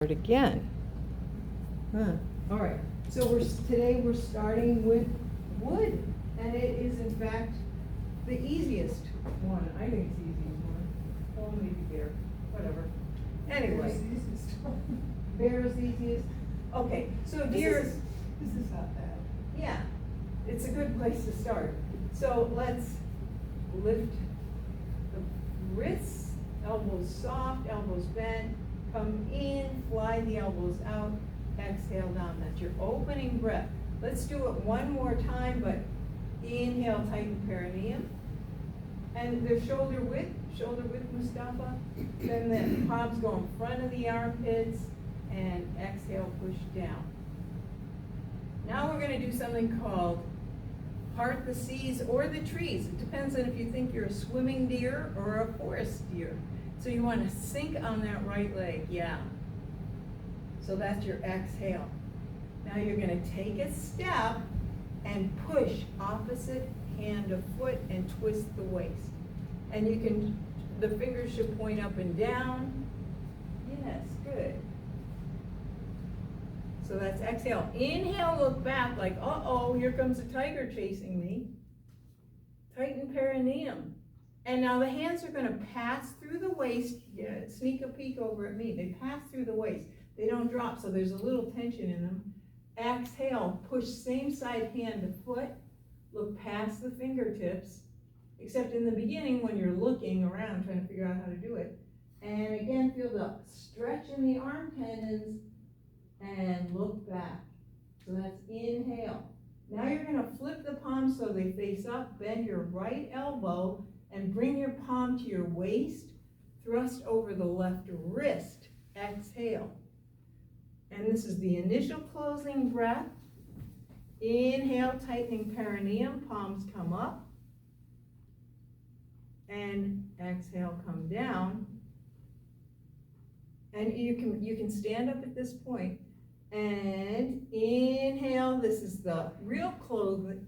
Again. All right, so today we're starting with wood, and it is in fact the easiest one. I think it's the easiest one. Well, maybe bear, whatever. Anyway, bear is the easiest. Okay, so deer, This is not bad. yeah, it's a good place to start. So let's lift the wrists, elbows soft, elbows bent. Come in, fly the elbows out, exhale down. That's your opening breath. Let's do it one more time, but inhale, tighten perineum. And the shoulder width, Mustafa. Then the palms go in front of the armpits, and exhale, push down. Now we're gonna do something called part the seas or the trees. It depends on if you think you're a swimming deer or a forest deer. So you want to sink on that right leg, yeah. So that's your exhale. Now you're going to take a step and push opposite hand to foot and twist the waist. And the fingers should point up and down. Yes, good. So that's exhale. Inhale, look back like, uh-oh, here comes a tiger chasing me. Tighten perineum. And now the hands are going to pass through the waist. Yeah, sneak a peek over at me. They pass through the waist. They don't drop, so there's a little tension in them. Exhale, push same side hand to foot. Look past the fingertips, except in the beginning when you're looking around trying to figure out how to do it. And again, feel the stretch in the arm tendons and look back. So that's inhale. Now you're going to flip the palms so they face up. Bend your right elbow and bring your palm to your waist, thrust over the left wrist, exhale. And this is the initial closing breath. Inhale, tightening perineum, palms come up. And exhale, come down. And you can stand up at this point. And inhale, this is the real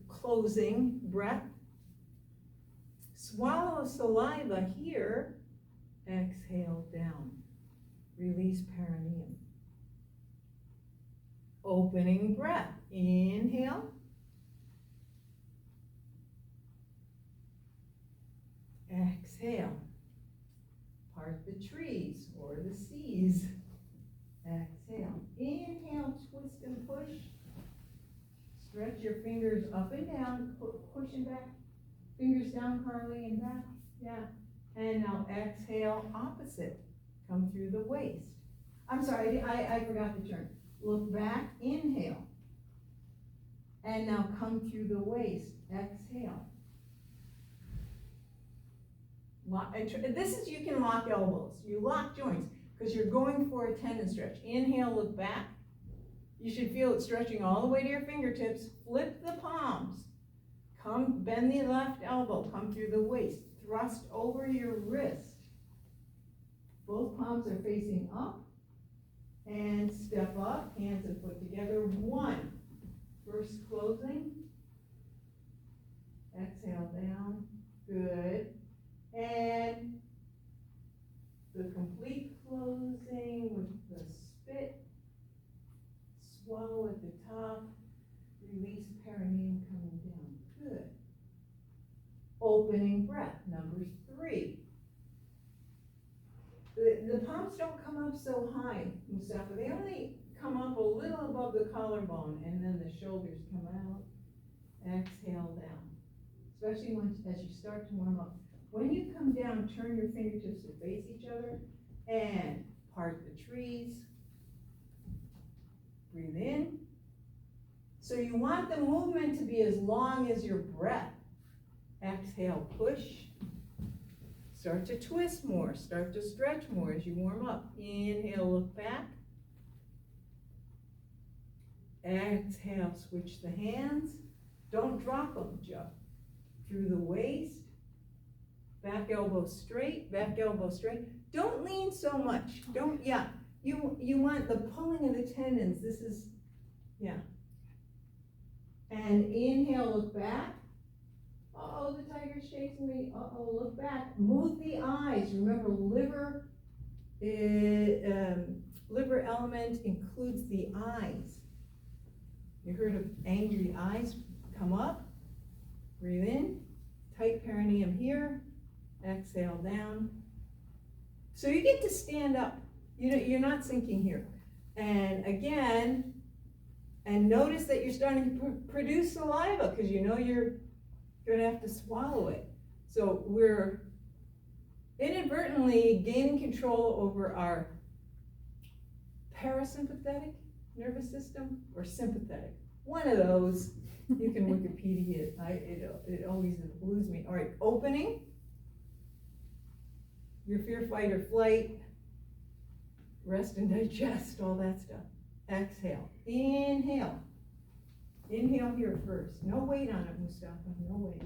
closing breath. Swallow saliva here, exhale down, release perineum. Opening breath, inhale, exhale, part the trees or the seas, exhale, inhale, twist and push, stretch your fingers up and down, pushing back. Fingers down, Carly, and back, yeah. And now exhale, opposite. Come through the waist. I'm sorry, I forgot to turn. Look back, inhale. And now come through the waist, exhale. This is, you can lock elbows. You lock joints, because you're going for a tendon stretch. Inhale, look back. You should feel it stretching all the way to your fingertips. Flip the palms. Come, bend the left elbow, come through the waist, thrust over your wrist. Both palms are facing up, and step up, hands and foot together, one. First closing, exhale down, good. And the complete closing with the spit, swallow at the top, release perineum coming down. Good. Opening breath, number 3. The palms don't come up so high, Mustafa. They only come up a little above the collarbone, and then the shoulders come out. Exhale down. Especially as you start to warm up. When you come down, turn your fingertips to face each other, and part the trees. Breathe in. So you want the movement to be as long as your breath. Exhale, push. Start to twist more, start to stretch more as you warm up. Inhale, look back. Exhale, switch the hands. Don't drop them, Joe. Through the waist. Back elbow straight, back elbow straight. Don't lean so much. You want the pulling of the tendons. This is, yeah. And inhale, look back. Uh-oh, the tiger's chasing me. Uh-oh, look back. Move the eyes. Remember, liver element includes the eyes. You heard of angry eyes? Come up, breathe in, tight perineum here, exhale down. So you get to stand up. You're not sinking here. And again, and notice that you're starting to produce saliva because you know you're going to have to swallow it. So we're inadvertently gaining control over our parasympathetic nervous system or sympathetic. One of those. You can Wikipedia it. It always eludes me. All right, opening. Your fear, fight, or flight. Rest and digest, all that stuff. Exhale. Inhale. Inhale here first. No weight on it, Mustafa. No weight.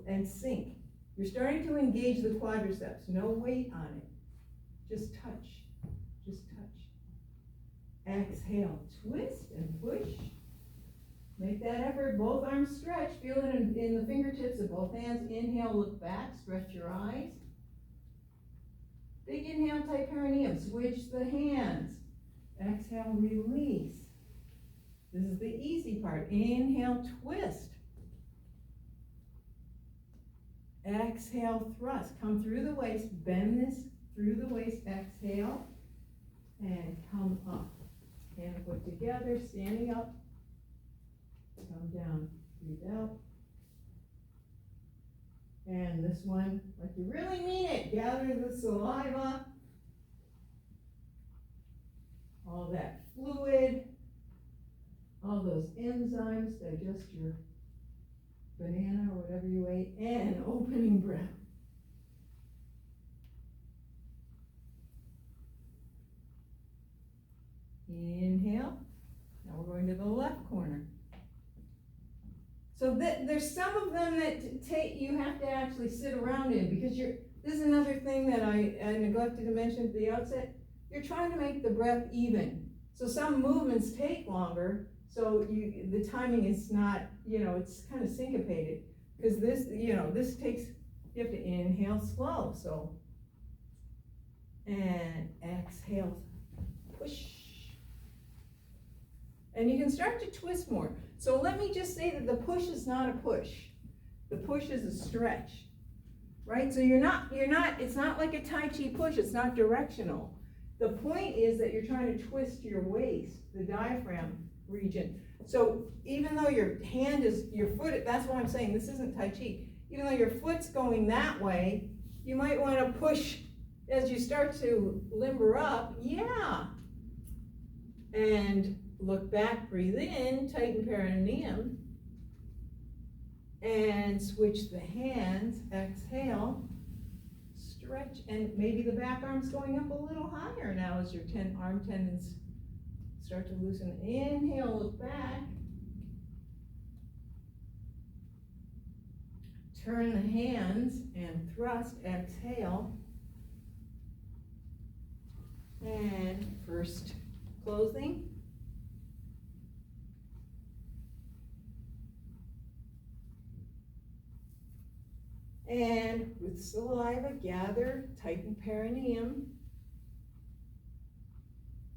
And sink. You're starting to engage the quadriceps. No weight on it. Just touch. Just touch. Exhale. Twist and push. Make that effort. Both arms stretch. Feel it in the fingertips of both hands. Inhale, look back. Stretch your eyes. Big inhale, tight perineum. Switch the hands. Exhale, release. This is the easy part. Inhale, twist. Exhale, thrust. Come through the waist. Bend this through the waist. Exhale. And come up. Hand and foot together. Standing up. Come down. Breathe out. And this one, like you really mean it. Gather the saliva. All that fluid. All those enzymes. Digest your banana or whatever you ate. And opening breath. Inhale. Now we're going to the left corner. So there's some of them that you have to actually sit around in because this is another thing that I neglected to mention at the outset. You're trying to make the breath even. So some movements take longer. So the timing is not, it's kind of syncopated because this takes, you have to inhale slow. So, and exhale, push. And you can start to twist more. So let me just say that the push is not a push. The push is a stretch, right? So it's not like a Tai Chi push. It's not directional. The point is that you're trying to twist your waist, the diaphragm region. So even though your foot, that's why I'm saying this isn't Tai Chi. Even though your foot's going that way, you might want to push as you start to limber up. Yeah. And look back, breathe in, tighten perineum, and switch the hands, exhale, stretch, and maybe the back arm's going up a little higher now as your arm tendons start to loosen. Inhale, look back, turn the hands and thrust, exhale, and first closing. And with saliva, gather, tighten perineum.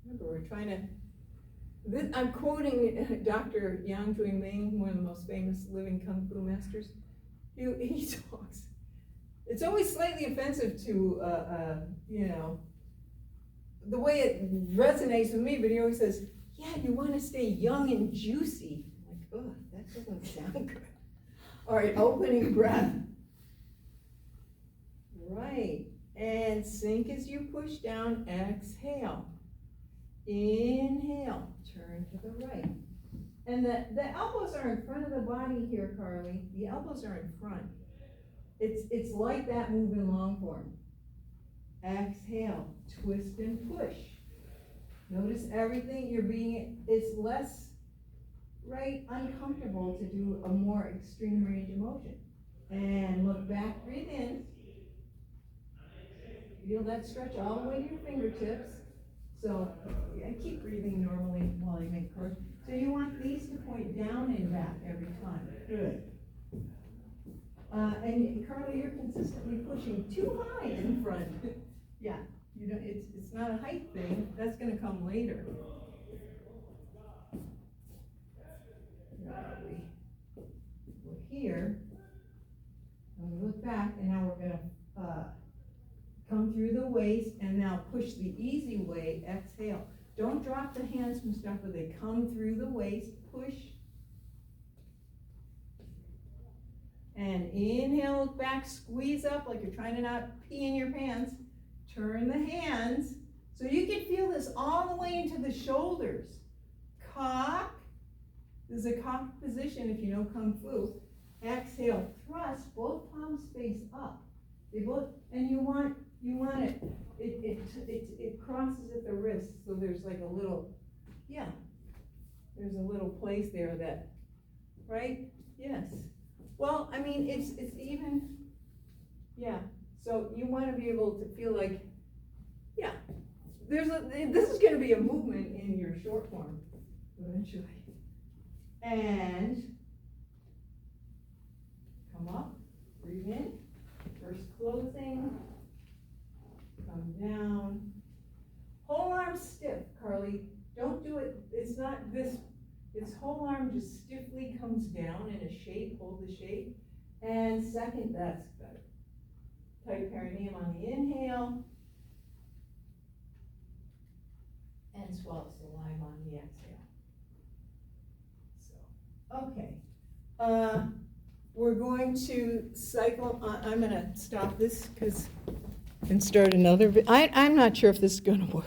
Remember, we're trying to, I'm quoting Dr. Yang Ming, one of the most famous living Kung Fu masters. He talks, it's always slightly offensive to, the way it resonates with me, but he always says, yeah, you want to stay young and juicy. I'm like, oh, that doesn't sound good. All right, opening breath. Right, and sink as you push down, exhale. Inhale, turn to the right. And the elbows are in front of the body here, Carly. The elbows are in front. It's like that move in long form. Exhale, twist and push. Notice everything it's less, uncomfortable to do a more extreme range of motion. And look back, breathe in. Feel that stretch all the way to your fingertips. So I keep breathing normally while I make curls. So you want these to point down and back every time. Good. And Carly, you're consistently pushing too high in front. Yeah, You don't, it's not a height thing, that's gonna come later. Where are we? We're here. And we look back, and now we're gonna come through the waist, and now push the easy way, exhale. Don't drop the hands, Mustafa, they come through the waist, push. And inhale, look back, squeeze up like you're trying to not pee in your pants. Turn the hands, so you can feel this all the way into the shoulders. Cock, this is a cock position if you know Kung Fu. Exhale, thrust, both palms face up. They both, and you want it crosses at the wrist, so there's like a little, yeah, there's a little place there that, right? Yes. Well, I mean, it's even, yeah. So you want to be able to feel like, yeah, this is going to be a movement in your short form eventually. And come up, breathe in, first closing, come down. Whole arm stiff, Carly. Don't do it, it's not this, it's whole arm just stiffly comes down in a shape, hold the shape. And second, that's better. Tight perineum on the inhale. And swallow saliva on the exhale. So, okay. We're going to cycle, I'm gonna stop this and start another, I'm not sure if this is gonna work.